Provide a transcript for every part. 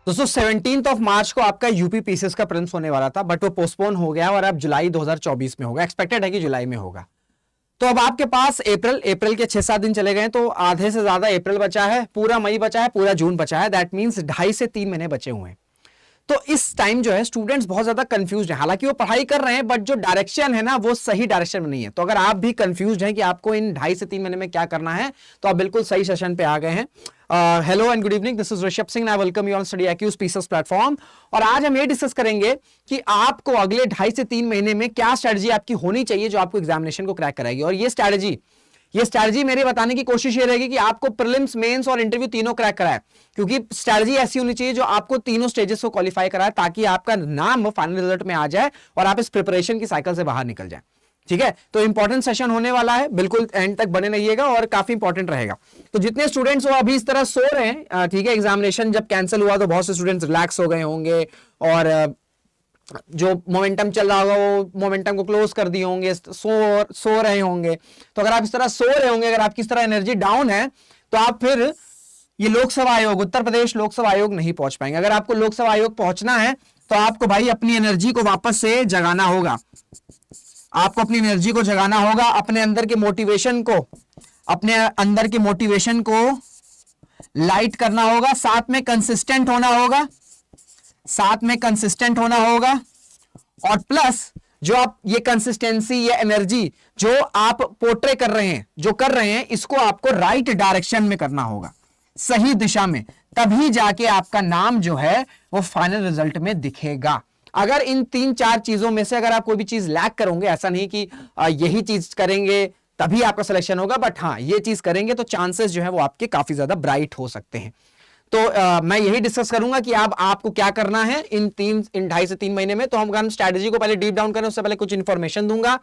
दोस्तों 17 मार्च को आपका यूपी पीसीएस का प्रीलिम्स होने वाला था, बट वो पोस्टपोन हो गया और अब जुलाई 2024 में होगा। एक्सपेक्टेड है कि जुलाई में होगा। तो अब आपके पास अप्रैल के 6-7 दिन चले गए, तो आधे से ज्यादा अप्रैल बचा है, पूरा मई बचा है, पूरा जून बचा है। दैट मींस 2.5 से 3 महीने बचे हुए हैं। तो इस टाइम जो है स्टूडेंट्स बहुत ज्यादा कंफ्यूज हैं। हालांकि वो पढ़ाई कर रहे हैं, बट जो डायरेक्शन है ना वो सही डायरेक्शन में नहीं है। तो अगर आप भी कंफ्यूज हैं कि आपको इन 2.5 से 3 महीने में क्या करना है, तो आप बिल्कुल सही सेशन पे आ गए हैं। Hello and good evening, this is Rishabh Singh, I welcome you on study IQ's PCS platform. और आज हम ये डिस्कस करेंगे कि आपको अगले 2.5 से 3 महीने में क्या स्ट्रेटजी आपकी होनी चाहिए जो आपको एग्जामिनेशन को क्रैक कराएगी। और ये स्ट्रैटेजी मेरे बताने की कोशिश ये रहेगी कि आपको प्रीलिम्स, मेंस और इंटरव्यू तीनों क्रैक कराए, क्योंकि स्ट्रैटेजी ऐसी होनी चाहिए जो आपको तीनों स्टेजेस को क्वालिफाई कराए, ताकि आपका नाम फाइनल रिजल्ट में आ जाए और आप इस प्रिपरेशन की साइकिल से बाहर निकल जाए। ठीक है, तो इंपॉर्टेंट सेशन होने वाला है, बिल्कुल एंड तक बने रहिएगा और काफी इंपॉर्टेंट रहेगा। तो जितने स्टूडेंट्स हो अभी इस तरह सो रहे हैं, ठीक है, एग्जामिनेशन जब कैंसिल हुआ तो बहुत से स्टूडेंट्स रिलैक्स हो गए होंगे और जो मोमेंटम चल रहा होगा वो मोमेंटम को क्लोज कर दिए होंगे, सो रहे होंगे। तो अगर आप इस तरह सो रहे होंगे, अगर आपकी इस तरह एनर्जी डाउन है, तो आप फिर ये लोकसभा आयोग, उत्तर प्रदेश लोकसभा आयोग नहीं पहुंच पाएंगे। अगर आपको लोकसभा आयोग पहुंचना है तो आपको भाई अपनी एनर्जी को वापस से जगाना होगा। आपको अपनी एनर्जी को जगाना होगा, अपने अंदर के मोटिवेशन को लाइट करना होगा, साथ में कंसिस्टेंट होना होगा और प्लस जो आप ये कंसिस्टेंसी, ये एनर्जी जो आप पोर्ट्रे कर रहे हैं, इसको आपको राइट डायरेक्शन में करना होगा, सही दिशा में। तभी जाके आपका नाम जो है वो फाइनल रिजल्ट में दिखेगा। अगर इन 3-4 चीजों में से अगर आप कोई भी चीज लैक करोगे, ऐसा नहीं कि यही चीज करेंगे तभी आपका सिलेक्शन होगा, बट हाँ ये चीज करेंगे तो चांसेस जो है वो आपके काफी ज्यादा ब्राइट हो सकते हैं। तो मैं यही डिस्कस करूंगा कि आपको क्या करना है इन 2.5 से 3 महीने में। तो हम स्ट्रैटेजी को पहले डीप डाउन करें, उससे पहले कुछ इंफॉर्मेशन दूंगा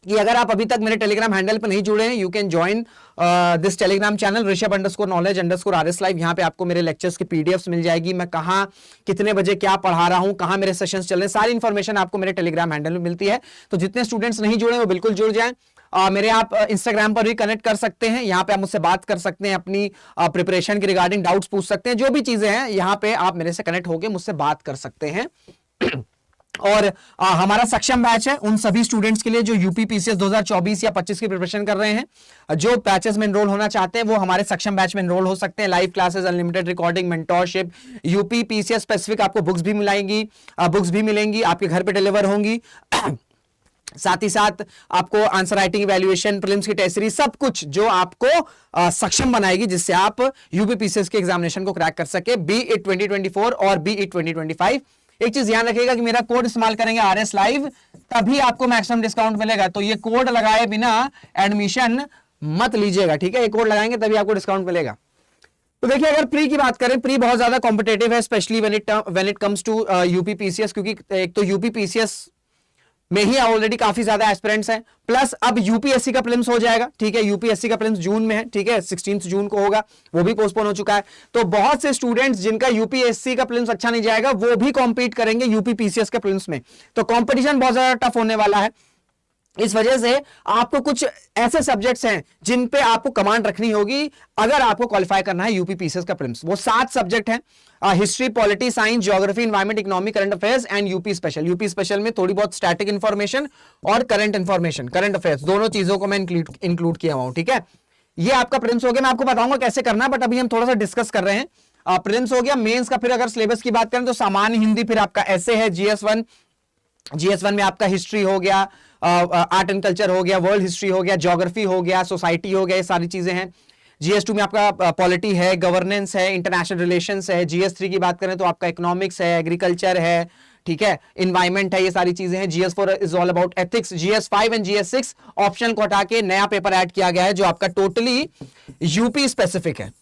कि अगर आप अभी तक मेरे टेलीग्राम हैंडल पर नहीं जुड़े हैं, you can join this telegram channel ऋषभ_knowledge_RS लाइव। यहाँ पे आपको मेरे लेक्चर्स की पीडीएफ्स मिल जाएगी, मैं कहाँ कितने बजे क्या पढ़ा रहा हूँ, कहाँ मेरे सेशंस चल रहे हैं, सारी इंफॉर्मेशन आपको मेरे टेलीग्राम हैंडल में मिलती है। तो जितने स्टूडेंट्स नहीं जुड़े वो बिल्कुल जुड़ जाएं। मेरे आप इंस्टाग्राम पर भी कनेक्ट कर सकते हैं, यहाँ पे आप मुझसे बात कर सकते हैं, अपनी प्रिपरेशन के रिगार्डिंग डाउट्स पूछ सकते हैं, जो भी चीजें हैं यहाँ पे आप मेरे से कनेक्ट होकर मुझसे बात कर सकते हैं। और हमारा सक्षम बैच है उन सभी स्टूडेंट्स के लिए जो यूपी पीसीएस 2024 या 25 की प्रिपरेशन कर रहे हैं। जो बैचेस में एनरोल होना चाहते हैं वो हमारे सक्षम बैच में एनरोल हो सकते हैं। Live classes, unlimited recording, mentorship, UP PCS specific आपको बुक्स भी मिलेंगी, आपके घर पे डिलीवर होंगी। साथ ही साथ आपको आंसर राइटिंग, इवैल्यूएशन, प्रीलिम्स की टेस्ट सीरीज, सब कुछ जो आपको सक्षम बनाएगी, जिससे आप यूपी पीसीएस के एग्जामिनेशन को क्रैक कर सके, बी इट 2024 और बी इट 2025। एक चीज ध्यान रखिएगा कि मेरा कोड इस्तेमाल करेंगे RS लाइव, तभी आपको मैक्सिमम डिस्काउंट मिलेगा। तो ये कोड लगाए बिना एडमिशन मत लीजिएगा, ठीक है, ये कोड लगाएंगे तभी आपको डिस्काउंट मिलेगा। तो देखिए, अगर प्री की बात करें, प्री बहुत ज्यादा कॉम्पिटेटिव है, specially when it comes to UP PCS, क्योंकि एक तो यूपी पीसीएस में ही ऑलरेडी काफी ज्यादा एस्पिरेंट्स हैं, प्लस अब यूपीएससी का प्रीलिम्स हो जाएगा। ठीक है, यूपीएससी का प्रीलिम्स जून में है, ठीक है, 16 जून को होगा, वो भी पोस्टपोन हो चुका है। तो बहुत से स्टूडेंट्स जिनका यूपीएससी का प्रीलिम्स अच्छा नहीं जाएगा वो भी कॉम्पीट करेंगे यूपी पीसीएस के प्रीलिम्स में। तो कॉम्पिटिशन बहुत ज्यादा टफ होने वाला है। इस वजह से आपको कुछ ऐसे सब्जेक्ट्स हैं जिन पे आपको कमांड रखनी होगी अगर आपको क्वालिफाई करना है यूपी पीसीएस का प्रीलिम्स। वो 7 सब्जेक्ट हैं, history, polity, science, geography, environment, economy, current affairs and UP special. UP special में थोड़ी बहुत स्टैटिक इंफॉर्मेशन और करंट अफेयर्स, दोनों चीजों को मैं इंक्लूड किया हुआ हूं। ठीक है, ये आपका प्रीलिम्स हो गया, मैं आपको बताऊंगा कैसे करना है, बट अभी हम थोड़ा सा डिस्कस कर रहे हैं। प्रीलिम्स हो गया। मेंस का फिर अगर सिलेबस की बात करें तो सामान्य हिंदी, फिर आपका ऐसे है, GS1 में आपका हिस्ट्री हो गया, आर्ट एंड कल्चर हो गया, वर्ल्ड हिस्ट्री हो गया, ज्योग्राफी हो गया, सोसाइटी हो गया, ये सारी चीजें हैं। GS2 में आपका पॉलिटी है, गवर्नेंस है, इंटरनेशनल रिलेशंस है। GS3 की बात करें तो आपका इकोनॉमिक्स है, एग्रीकल्चर है, ठीक है, इन्वायरमेंट है, ये सारी चीजें हैं। GS4 is all about ethics. GS5 and GS6 option को हटा के नया पेपर ऐड किया गया है जो आपका टोटली यूपी स्पेसिफिक है,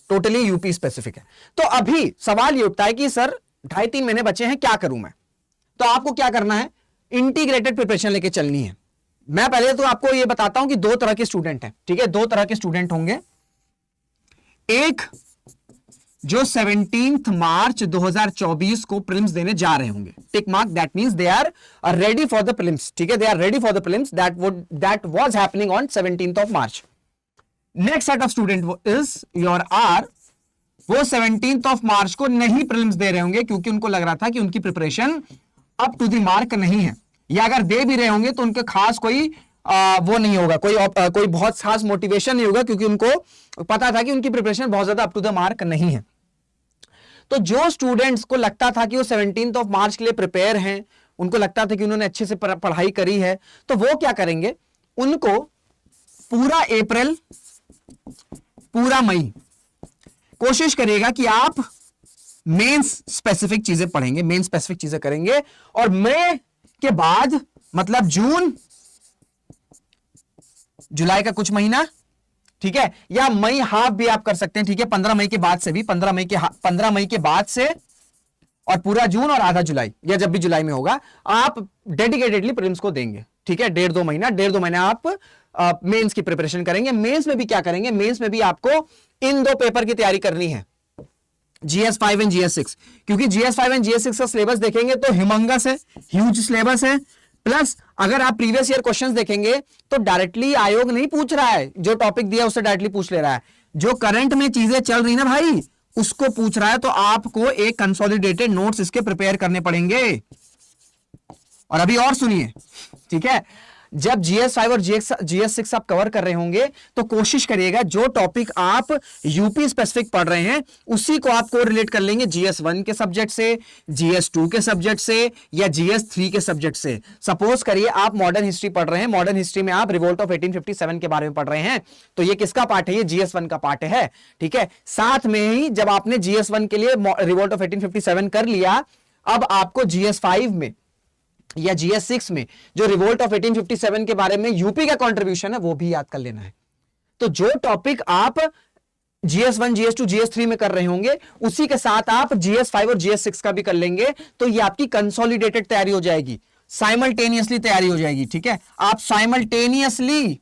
टोटली यूपी स्पेसिफिक है। तो अभी सवाल ये उठता है कि सर 2.5-3 महीने बचे हैं, क्या करूं मैं? तो आपको क्या करना है, इंटीग्रेटेड प्रिपरेशन लेके चलनी है। मैं पहले तो आपको यह बताता हूं कि 2 तरह के स्टूडेंट हैं, ठीक है, 2 तरह के स्टूडेंट होंगे। एक जो 17 मार्च 2024 को प्रीलिम्स देने जा रहे होंगे, tick mark, that means they are ready for the prelims, ठीक है, they are ready for the prelims that was happening on 17th of March. Next set of student is your are वो 17th of March को नहीं prelims दे रहे होंगे, क्योंकि उनको लग रहा था कि उनकी preparation up to the mark नहीं है, या अगर दे भी रहे होंगे तो उनके खास कोई वो नहीं होगा, कोई बहुत खास मोटिवेशन नहीं होगा, क्योंकि उनको पता था कि उनकी प्रिपरेशन बहुत ज्यादा अप टू द मार्क नहीं है। तो जो स्टूडेंट्स को लगता था कि वो 17th ऑफ मार्च के लिए प्रिपेयर हैं, उनको लगता था कि उन्होंने अच्छे से पढ़ाई करी है, तो वो क्या करेंगे, उनको पूरा अप्रैल, पूरा मई कोशिश करिएगा कि आप मेंस स्पेसिफिक चीजें पढ़ेंगे, मेन स्पेसिफिक चीजें करेंगे, और मई के बाद मतलब जून जुलाई का कुछ महीना, ठीक है, या मई हाफ भी आप कर सकते हैं, ठीक है, 15 मई के बाद से भी, 15 मई के बाद से और पूरा जून और आधा जुलाई, या जब भी जुलाई में होगा, आप डेडिकेटेडली प्रीलिम्स को देंगे, ठीक है, 1.5 महीना आप मेंस की प्रिपरेशन करेंगे। मेंस में भी क्या करेंगे, मेंस में भी आपको इन 2 पेपर की तैयारी करनी है, GS5 एंड GS6, क्योंकि GS5 एंड GS6 का सिलेबस देखेंगे तो हिमंगस है, ह्यूज सिलेबस है, प्लस अगर आप प्रीवियस ईयर क्वेश्चंस देखेंगे तो डायरेक्टली आयोग नहीं पूछ रहा है, जो टॉपिक दिया उससे डायरेक्टली पूछ ले रहा है, जो करंट में चीजें चल रही ना भाई उसको पूछ रहा है, तो आपको एक कंसोलिडेटेड नोट्स इसके प्रिपेयर करने पड़ेंगे। और अभी और सुनिए, ठीक है, जब GS5 और GS6 आप कवर कर रहे होंगे तो कोशिश करिएगा जो टॉपिक आप यूपी स्पेसिफिक पढ़ रहे हैं उसी को आप को रिलेट कर लेंगे GS1 के सब्जेक्ट से, GS2 के सब्जेक्ट से, या GS3 के सब्जेक्ट से। सपोज करिए आप मॉडर्न हिस्ट्री पढ़ रहे हैं, मॉडर्न हिस्ट्री में आप रिवोल्ट ऑफ 1857 के बारे में पढ़ रहे हैं, तो ये किसका पार्ट है, ये GS1 का पार्ट है, ठीक है। साथ में ही जब आपने GS1 के लिए रिवोल्ट ऑफ 1857 कर लिया, अब आपको GS5 में या GS6 में जो रिवोल्ट ऑफ 1857 के बारे में यूपी का कंट्रीब्यूशन है वो भी याद कर लेना है। तो जो टॉपिक आप GS1, GS2, GS3 में कर रहे होंगे उसी के साथ आप GS5 और GS6 का भी कर लेंगे, तो ये आपकी कंसोलिडेटेड तैयारी हो जाएगी, साइमल्टेनियसली तैयारी हो जाएगी, ठीक है। आप साइमल्टेनियसली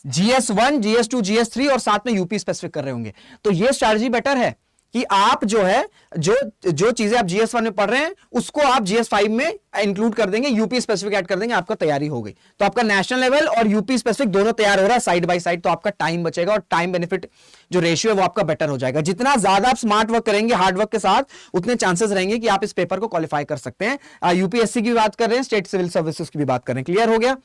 GS1, GS2, GS3 और साथ में यूपी स्पेसिफिक कर रहे होंगे, तो ये स्ट्रैटेजी बेटर है कि आप जो है जो चीजें आप GS1 में पढ़ रहे हैं उसको आप GS5 में इंक्लूड कर देंगे, यूपी स्पेसिफिक ऐड कर देंगे, आपका तैयारी हो गई। तो आपका नेशनल लेवल और यूपी स्पेसिफिक दोनों तैयार हो रहा है साइड बाय साइड, तो आपका टाइम बचेगा और टाइम बेनिफिट जो रेशियो है वो आपका बेटर हो जाएगा। जितना ज्यादा आप स्मार्ट वर्क करेंगे हार्ड वर्क के साथ, उतने चांसेस रहेंगे कि आप इस पेपर को क्वालिफाई कर सकते हैं। यूपीएससी की भी बात कर रहे हैं, स्टेट सिविल सर्विसेज की भी बात कर रहे हैं, क्लियर हो गया।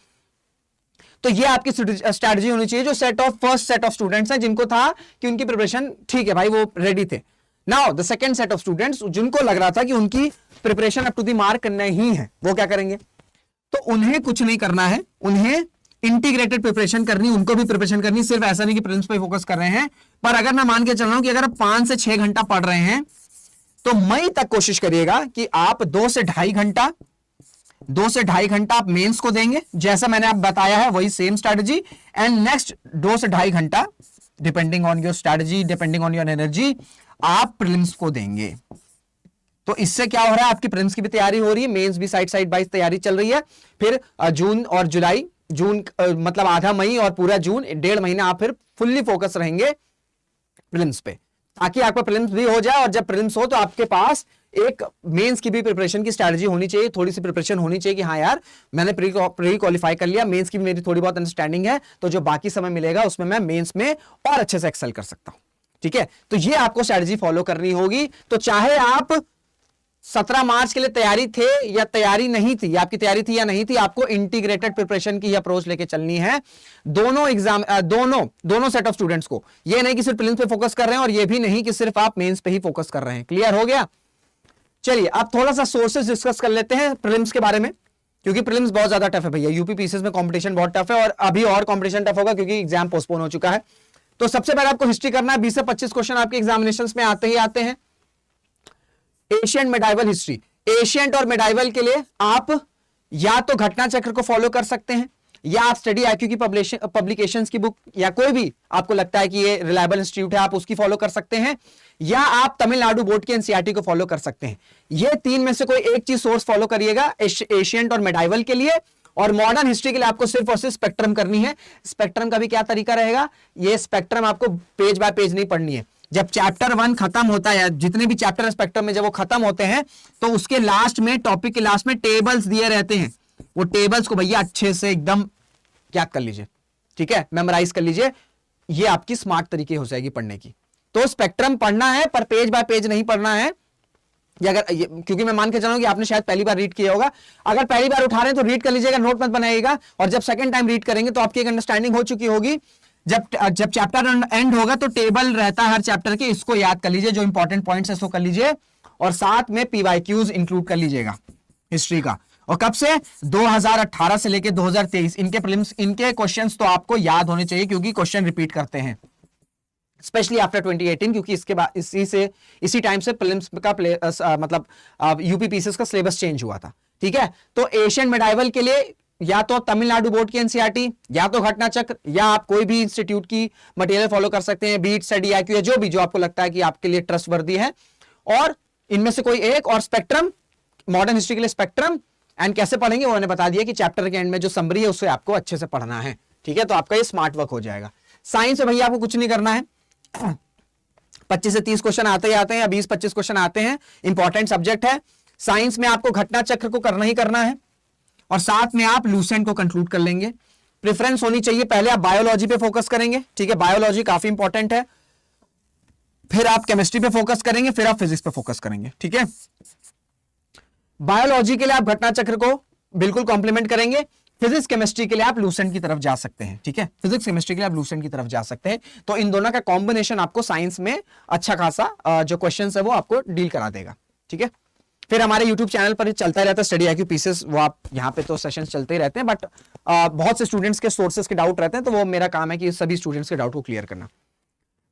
तो ये आपकी स्ट्रैटेजी होनी चाहिए जो फर्स्ट सेट ऑफ स्टूडेंट्स हैं जिनको था कि उनकी प्रिपरेशन ठीक है भाई, वो रेडी थे। Now the second set of students जिनको लग रहा था कि उनकी preparation up to the mark नहीं है, वो क्या करेंगे, तो उन्हें कुछ नहीं करना है, उन्हें इंटीग्रेटेड प्रिपरेशन करनी, उनको भी प्रिपरेशन करनी, सिर्फ ऐसा नहीं कि प्रिलिम्स पे फोकस कर रहे हैं। पर अगर मैं मान के चल रहा हूं कि अगर आप 5 से 6 घंटा पढ़ रहे हैं तो मई तक कोशिश करिएगा कि आप 2 से ढाई घंटा आप मेंस को देंगे, जैसा मैंने आप बताया है वही सेम स्ट्रैटेजी, एंड नेक्स्ट 2 से ढाई घंटा depending on your strategy, depending on your energy, आप प्रीलिम्स को देंगे। तो इससे क्या हो रहा है, आपकी प्रीलिम्स की भी तैयारी हो रही है, मेंस भी साइड बाय तैयारी चल रही है। फिर जून और जुलाई, मतलब आधा मई और पूरा जून, 1.5 महीना आप फिर फुल्ली फोकस रहेंगे प्रीलिम्स पे, ताकि आपका प्रीलिम्स भी हो जाए, और जब प्रीलिम्स हो तो आपके पास एक मेंस की भी प्रिपरेशन की स्ट्रैटेजी होनी चाहिए, थोड़ी सी प्रिपरेशन होनी चाहिए कि हाँ यार मैंने प्री क्वालिफाई कर लिया, मेंस की भी मेरी थोड़ी बहुत अंडरस्टैंडिंग है, तो जो बाकी समय मिलेगा उसमें मैं मेंस में और अच्छे से एक्सेल कर सकता हूं, ठीक है। तो ये आपको स्ट्रैटेजी फॉलो करनी होगी। तो चाहे आप 17 मार्च के लिए तैयारी थे या तैयारी नहीं थी, आपकी तैयारी थी या नहीं थी, आपको इंटीग्रेटेड प्रिपरेशन की अप्रोच लेके चलनी है। दोनों सेट ऑफ स्टूडेंट्स को, ये नहीं कि सिर्फ प्रीलिम्स पे फोकस कर रहे हैं और ये भी नहीं कि सिर्फ आप मेंस पे ही फोकस कर रहे हैं। क्लियर हो गया। चलिए अब थोड़ा सा सोर्सेस डिस्कस कर लेते हैं प्रीलिम्स के बारे में, क्योंकि प्रीलिम्स बहुत ज्यादा टफ है भैया, यूपी पीसीएस में कंपटीशन बहुत टफ है, और अभी और कंपटीशन टफ होगा क्योंकि एग्जाम पोस्टपोन हो चुका है। तो सबसे पहले आपको हिस्ट्री करना है, 20 से 25 क्वेश्चन आपके एग्जामिनेशंस में आते हैं। एशियंट मेडाइवल हिस्ट्री, एशियंट और मेडाइवल के लिए आप या तो घटना चक्र को फॉलो कर सकते हैं, या आप स्टडी आईक्यू की पब्लिकेशंस की बुक, या कोई भी आपको लगता है कि ये रिलायबल इंस्टीट्यूट है आप उसकी फॉलो कर सकते हैं, या आप तमिलनाडु बोर्ड की एनसीईआरटी को फॉलो कर सकते हैं। ये 3 में से कोई एक चीज सोर्स फॉलो करिएगा एशियंट और मेडाइवल के लिए। और मॉडर्न हिस्ट्री के लिए आपको सिर्फ और सिर्फ स्पेक्ट्रम करनी है। स्पेक्ट्रम का भी क्या तरीका रहेगा, ये स्पेक्ट्रम आपको पेज बाय पेज नहीं पढ़नी है। जब चैप्टर 1 खत्म होता है, जितने भी चैप्टर स्पेक्ट्रम में जब वो खत्म होते हैं तो उसके लास्ट में, टॉपिक के लास्ट में टेबल्स दिए रहते हैं, वो टेबल्स को भैया अच्छे से एकदम याद कर लीजिए, ठीक है, मेमोराइज कर लीजिए। ये आपकी स्मार्ट तरीके हो जाएगी पढ़ने की। तो स्पेक्ट्रम पढ़ना है पर पेज बाय पेज नहीं पढ़ना है। क्योंकि मैं मान के चलूं कि आपने शायद पहली बार रीड किया होगा, अगर पहली बार उठा रहे हैं तो रीड कर लीजिएगा, नोट मत बनाइएगा, और जब सेकंड टाइम रीड करेंगे तो आपकी एक अंडरस्टैंडिंग हो चुकी होगी। जब चैप्टर एंड होगा तो टेबल रहता है हर चैप्टर के, इसको याद कर लीजिए, जो इंपॉर्टेंट पॉइंट्स है इसको कर लीजिए, और साथ में पीवाईक्यूज इंक्लूड कर लीजिएगा हिस्ट्री का। और कब से? 2018 से लेके 2023 इनके प्रीलिम्स, इनके क्वेश्चंस तो आपको याद होने चाहिए, क्योंकि क्वेश्चन रिपीट करते हैं स्पेशली आफ्टर 2018, क्योंकि इसके बाद इसी टाइम से प्रीलिम्स का मतलब यूपीपीसीएस का सिलेबस चेंज हुआ था। ठीक है, तो एशियन मेडाइवल के लिए या तो तमिलनाडु बोर्ड की एनसीईआरटी, या तो घटना चक्र, या आप कोई भी इंस्टीट्यूट की मटेरियल फॉलो कर सकते हैं, बीट स्टडी आईक्यू, या जो आपको लगता है कि आपके लिए ट्रस्टवर्दी है, और इनमें से कोई एक, और स्पेक्ट्रम, मॉडर्न हिस्ट्री के लिए स्पेक्ट्रम। एंड कैसे पढ़ेंगे वो मैंने बता दिया कि चैप्टर के एंड में जो समरी है उससे आपको अच्छे से पढ़ना है। ठीक है, तो आपका ये स्मार्ट वर्क हो जाएगा। साइंस में भैया आपको कुछ नहीं करना है, 25 से 30 क्वेश्चन आते ही आते हैं, या 20-25 क्वेश्चन आते हैं, इंपॉर्टेंट सब्जेक्ट है। साइंस में आपको घटना चक्र को करना ही करना है, और साथ में आप लूसेंट को कंक्लूड कर लेंगे। प्रेफरेंस होनी चाहिए, पहले आप बायोलॉजी पे फोकस करेंगे, ठीक है, बायोलॉजी काफी इंपॉर्टेंट है, फिर आप केमिस्ट्री पे फोकस करेंगे, फिर आप फिजिक्स पे फोकस करेंगे। ठीक है, बायोलॉजी के लिए आप घटना चक्र को बिल्कुल कॉम्प्लीमेंट करेंगे, फिजिक्स केमिस्ट्री के लिए आप लूसेंट की तरफ जा सकते हैं। ठीक है, फिजिक्स केमिस्ट्री के लिए आप लूसेंट की तरफ जा सकते हैं। तो इन दोनों का कॉम्बिनेशन आपको साइंस में अच्छा खासा जो क्वेश्चंस है वो आपको डील करा देगा। ठीक है, फिर हमारे YouTube चैनल पर चलता रहता है स्टडी आईक्यू पीसेस, वो आप यहाँ पे तो सेशंस चलते ही रहते हैं, बट बहुत से स्टूडेंट्स के सोर्सेस के डाउट रहते हैं, तो वो मेरा काम है कि सभी स्टूडेंट्स के डाउट को क्लियर करना।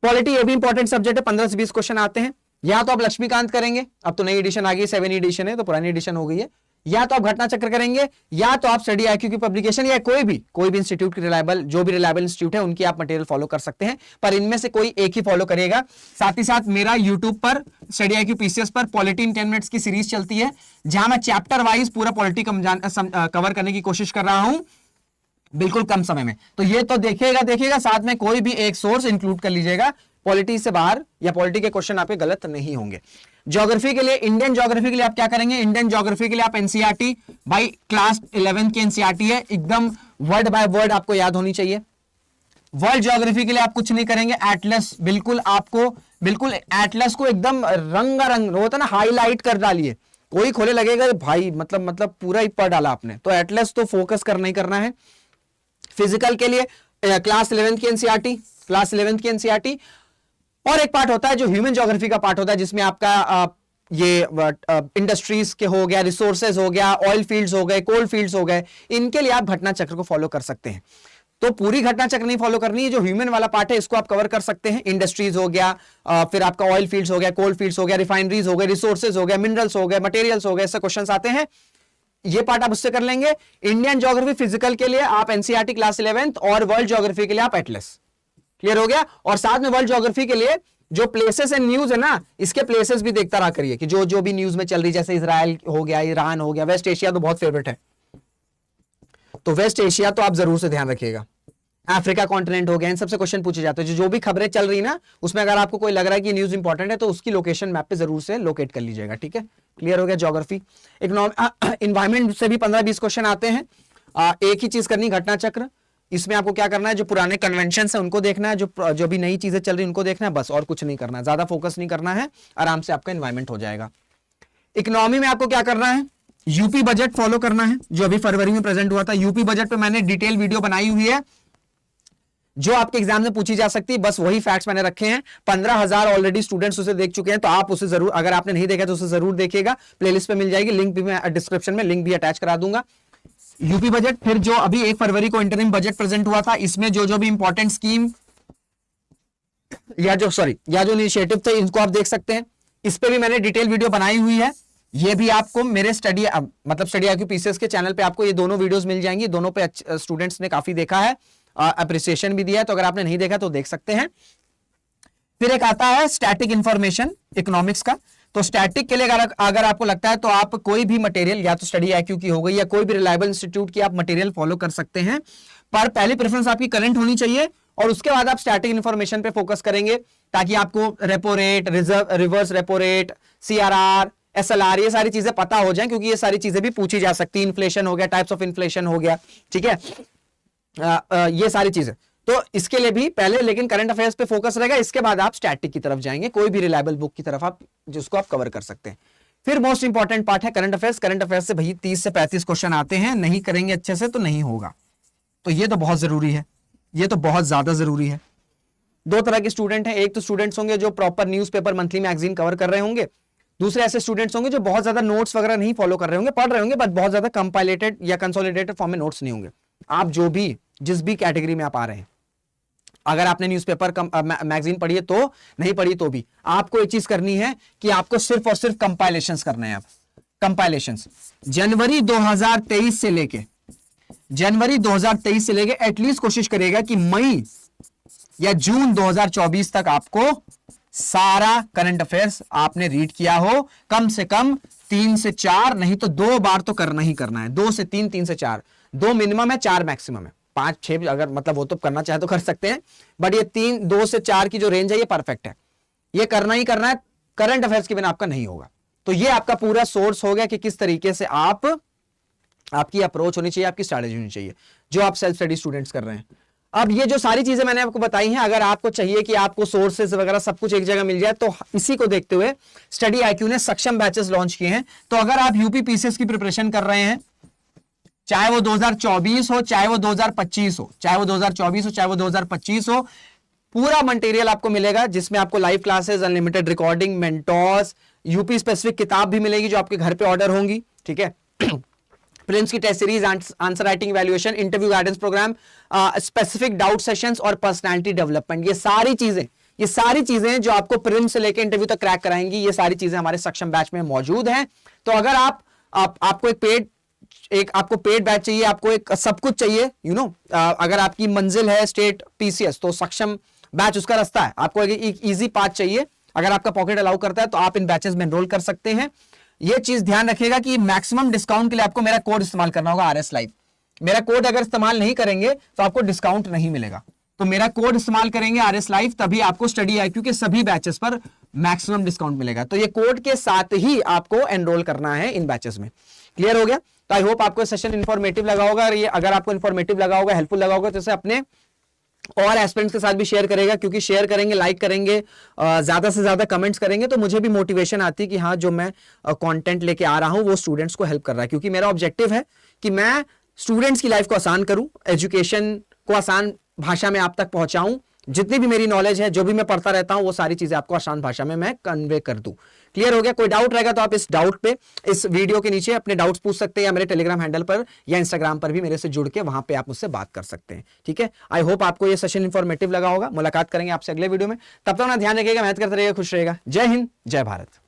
पॉलिटी ये भी इंपॉर्टेंट सब्जेक्ट है, 15 से 20 क्वेश्चन आते हैं। या तो आप लक्ष्मीकांत करेंगे, अब तो नई एडिशन आ गई, 7 एडिशन है, तो पुरानी एडिशन हो गई है, या तो आप घटना चक्र करेंगे, या तो आप स्टडी आईक्यू की पब्लिकेशन, या कोई भी इंस्टीट्यूट की रिलायबल, जो भी रिलायबल इंस्टीट्यूट है उनकी आप मटेरियल फॉलो कर सकते हैं, पर इनमें से कोई एक ही फॉलो करिएगा। साथ ही साथ मेरा यूट्यूब पर स्टडी आईक्यू पीसीएस पर पॉलिटी इन 10 मिनट्स की सीरीज चलती है, जहां मैं चैप्टर वाइज पूरा पॉलिटी कवर करने की कोशिश कर रहा हूं बिल्कुल कम समय में। तो ये तो देखिएगा, साथ में कोई भी एक सोर्स इंक्लूड कर लीजिएगा, पॉलिटी से बाहर या पॉलिटी के क्वेश्चन आपके गलत नहीं होंगे। ज्योग्राफी के लिए, इंडियन ज्योग्राफी के लिए आप क्या करेंगे? इंडियन ज्योग्राफी के लिए आप एनसीईआरटी, भाई क्लास 11 की एनसीईआरटी है, एकदम वर्ड बाय वर्ड आपको याद होनी चाहिए। वर्ल्ड ज्योग्राफी के लिए आप कुछ नहीं करेंगे, एटलस, बिल्कुल एटलस को एकदम रंगारंग होता है ना, हाईलाइट कर डालिए, कोई खोले लगेगा भाई मतलब पूरा ही पढ़ डाला आपने, तो एटलस तो फोकस करना ही करना है। फिजिकल के लिए क्लास 11 की एनसीईआरटी, और एक पार्ट होता है जो ह्यूमन ज्योग्राफी का पार्ट होता है, जिसमें आपका ये इंडस्ट्रीज के हो गया, रिसोर्सेज हो गया, ऑयल फील्ड्स हो गए, कोल फील्ड्स हो गए, इनके लिए आप घटना चक्र को फॉलो कर सकते हैं। तो पूरी घटना चक्र नहीं फॉलो करनी है, जो ह्यूमन वाला पार्ट है इसको आप कवर कर सकते हैं। इंडस्ट्रीज हो गया, फिर आपका ऑयल फील्ड्स हो गया, कोल फील्ड्स हो गया, रिफाइनरीज हो गए, रिसोर्सेज हो गए, मिनरल्स हो गए, मटेरियल्स हो गए, ऐसे क्वेश्चंस आते हैं, ये पार्ट आप उससे कर लेंगे। इंडियन ज्योग्राफी फिजिकल के लिए आप एनसीईआरटी क्लास 11 और वर्ल्ड ज्योग्राफी के लिए आप एटलस। क्लियर हो गया? और साथ में वर्ल्ड ज्योग्राफी के लिए जो प्लेसेस एंड न्यूज है ना, इसके प्लेसेस भी देखता रहा करिए कि जो भी न्यूज में चल रही, जैसे इजराइल हो गया, ईरान हो गया, वेस्ट एशिया तो बहुत फेवरेट है, तो वेस्ट एशिया तो आप जरूर से ध्यान रखिएगा। अफ्रीका कॉन्टिनेंट हो गया, इन सबसे क्वेश्चन पूछे जाते हैं। जो भी खबरें चल रही ना, उसमें अगर आपको कोई लग रहा है कि न्यूज इंपॉर्टेंट है, तो उसकी लोकेशन मैप पे जरूर से लोकेट कर लीजिएगा। ठीक है, क्लियर हो गया? ज्योग्राफी। इन्वायरमेंट से भी 15-20 क्वेश्चन आते हैं। एक ही चीज करनी, घटना चक्र, इसमें आपको क्या करना है, जो पुराने कन्वेंशन है उनको देखना है, जो भी नई चीजें चल रही है उनको देखना है, बस और कुछ नहीं करना है, ज्यादा फोकस नहीं करना है, आराम से आपका एनवायरमेंट हो जाएगा। इकोनॉमी में आपको क्या करना है? यूपी बजट फॉलो करना है, जो अभी फरवरी में प्रेजेंट हुआ था। यूपी बजट पे मैंने डिटेल वीडियो बनाई हुई है, जो आपके एग्जाम में पूछी जा सकती है, बस वही फैक्ट्स मैंने रखे हैं। 15,000 ऑलरेडी स्टूडेंट्स उसे देख चुके हैं, तो आप उसे जरूर, अगर आपने नहीं देखा तो उसे जरूर देखिएगा, प्लेलिस्ट पे मिल जाएगी, लिंक भी मैं डिस्क्रिप्शन में लिंक भी अटैच करा दूंगा। यूपी बजट, फिर जो अभी 1 फरवरी को इंटरिम बजट प्रेजेंट हुआ था, इसमें जो भी इंपॉर्टेंट स्कीम या जो इनिशिएटिव थे, इनको आप देख सकते हैं। इस पे भी मैंने डिटेल वीडियो बनाई हुई है, ये भी आपको मेरे स्टडी आईक्यू पीसीएस के चैनल पे आपको ये दोनों वीडियोस मिल जाएंगी। दोनों पे स्टूडेंट्स ने काफी देखा है, अप्रिसिएशन भी दिया है, तो अगर आपने नहीं देखा तो देख सकते हैं। फिर एक आता है स्टैटिक इंफॉर्मेशन इकोनॉमिक्स का। तो स्टैटिक के लिए अगर आपको लगता है तो आप कोई भी मटेरियल, या तो स्टडी आईक्यू की हो गई या कोई भी रिलायबल इंस्टीट्यूट की आप मटेरियल फॉलो कर सकते हैं, पर पहली प्रेफरेंस आपकी करंट होनी चाहिए, और उसके बाद आप स्टैटिक इंफॉर्मेशन पे फोकस करेंगे, ताकि आपको repo rate, reverse repo rate, CRR, SLR, ये सारी चीजें पता हो जाएं, क्योंकि ये सारी चीजें भी पूछी जा सकती है। इन्फ्लेशन हो गया, टाइप्स ऑफ इन्फ्लेशन हो गया, ठीक है, ये सारी चीजें। तो इसके लिए भी पहले लेकिन करंट अफेयर्स पे फोकस रहेगा, इसके बाद आप स्टैटिक की तरफ जाएंगे, कोई भी रिलायबल बुक की तरफ आप जिसको आप कवर कर सकते हैं। फिर मोस्ट इंपॉर्टेंट पार्ट है करंट अफेयर्स। करंट अफेयर्स से भाई 30 से 35 क्वेश्चन आते हैं, नहीं करेंगे अच्छे से तो नहीं होगा, तो ये तो बहुत जरूरी है, ये तो बहुत ज्यादा जरूरी है। दो तरह के स्टूडेंट हैं, एक तो स्टूडेंट्स होंगे जो proper newspaper monthly magazine cover कर रहे होंगे, दूसरे ऐसे स्टूडेंट्स होंगे जो बहुत ज्यादा नोट्स वगैरह नहीं फॉलो कर रहे होंगे, पढ़ रहे होंगे बट बहुत ज्यादा कंपाइलेटेड या कंसोलिडेटेड फॉर्म में नोट्स नहीं होंगे। आप जो भी जिस भी कैटेगरी में आप आ रहे हैं, अगर आपने न्यूज़पेपर मैगजीन पढ़ी है तो, नहीं पढ़ी तो भी, आपको एक चीज करनी है कि आपको सिर्फ और सिर्फ कंपाइलेशंस करने हैं। आप कंपाइलेशंस जनवरी 2023 से लेके एटलीस्ट कोशिश करेगा कि मई या जून 2024 तक आपको सारा करंट अफेयर्स आपने रीड किया हो, कम से कम 3 से 4, नहीं तो 2 बार तो करना ही करना है। 2 से 3, 3 से 4, 2 मिनिमम है, 4 मैक्सिमम है, 5 6 अगर मतलब वो तो करना चाहे तो कर सकते हैं, बट ये 2 से 4 की जो रेंज है ये परफेक्ट है, ये करना ही करना है, करंट अफेयर्स के बिना आपका नहीं होगा। तो ये आपका पूरा सोर्स हो गया कि किस तरीके से आपकी अप्रोच होनी चाहिए, आपकी स्ट्रैटेजी होनी चाहिए जो आप सेल्फ स्टडी स्टूडेंट्स कर रहे हैं। अब ये जो सारी चीजें मैंने आपको बताई हैं, अगर आपको चाहिए कि आपको सोर्सेज वगैरह सब कुछ एक जगह मिल जाए, तो इसी को देखते हुए स्टडी आईक्यू ने सक्षम बैचेस लॉन्च किए हैं। तो अगर आप यूपी पीसीएस की प्रिपरेशन कर रहे हैं, चाहे वो 2024 हो, चाहे वो 2025 हो, चाहे वो 2024 हो, चाहे वो 2025 हो, पूरा मटेरियल आपको मिलेगा जिसमें आपको live classes, unlimited recording, mentors, UP specific किताब भी मिलेगी जो आपके घर पे ऑर्डर होंगी, ठीक है। प्रिलिम्स की test series, answer writing evaluation, interview guidance programme, specific doubt sessions और पर्सनालिटी डेवलपमेंट, ये सारी चीजें जो आपको प्रिलिम्स से लेकर इंटरव्यू तक क्रैक कराएंगी, ये सारी चीजें हमारे सक्षम बैच में मौजूद हैं। तो अगर आपको आपको पेड बैच चाहिए, आपको एक सब कुछ चाहिए, अगर आपकी मंजिल है स्टेट पीसीएस, तो सक्षम बैच उसका रास्ता है। आपको एक इजी पाथ चाहिए, अगर आपका पॉकेट अलाउ करता है तो आप इन बैचेस में एनरोल कर सकते हैं। ये चीज ध्यान रखिएगा कि मैक्सिमम डिस्काउंट के लिए आपको मेरा कोड इस्तेमाल करना होगा, RS Live। मेरा कोड अगर इस्तेमाल नहीं करेंगे तो आपको डिस्काउंट नहीं मिलेगा, तो मेरा कोड इस्तेमाल करेंगे RS Live, तभी आपको स्टडी आईक्यू के सभी बैचेस पर मैक्सिमम डिस्काउंट मिलेगा। तो ये कोड के साथ ही आपको एनरोल करना है इन बैचेस में। क्लियर हो गया? तो आई होप आपको सेशन इन्फॉर्मेटिव लगा होगा, और ये अगर आपको इन्फॉर्मेटिव लगा होगा, हेल्पफुल लगा होगा, तो इसे अपने और एस्पिरेंट्स के साथ भी शेयर करेगा, क्योंकि शेयर करेंगे, लाइक करेंगे, ज्यादा से ज्यादा कमेंट्स करेंगे, तो मुझे भी मोटिवेशन आती है कि हाँ, जो मैं कंटेंट लेके आ रहा हूं वो स्टूडेंट्स को हेल्प कर रहा है। क्योंकि मेरा ऑब्जेक्टिव है कि मैं स्टूडेंट्स की लाइफ को आसान करूं, एजुकेशन को आसान भाषा में आप तक पहुंचाऊं, जितनी भी मेरी नॉलेज है, जो भी मैं पढ़ता रहता हूं, वो सारी चीजें आपको आसान भाषा में मैं कन्वे कर दूं। क्लियर हो गया? कोई डाउट रहेगा तो आप इस डाउट पे, इस वीडियो के नीचे अपने डाउट्स पूछ सकते हैं, या मेरे टेलीग्राम हैंडल पर या इंस्टाग्राम पर भी मेरे से जुड़ के वहां पे आप मुझसे बात कर सकते हैं। ठीक है, आई होप आपको ये सेशन इन्फॉर्मेटिव लगा होगा। मुलाकात करेंगे आपसे अगले वीडियो में, तब तक अपना ध्यान रखिएगा, मेहनत करते रहिएगा, खुश रहेगा। जय हिंद, जय भारत।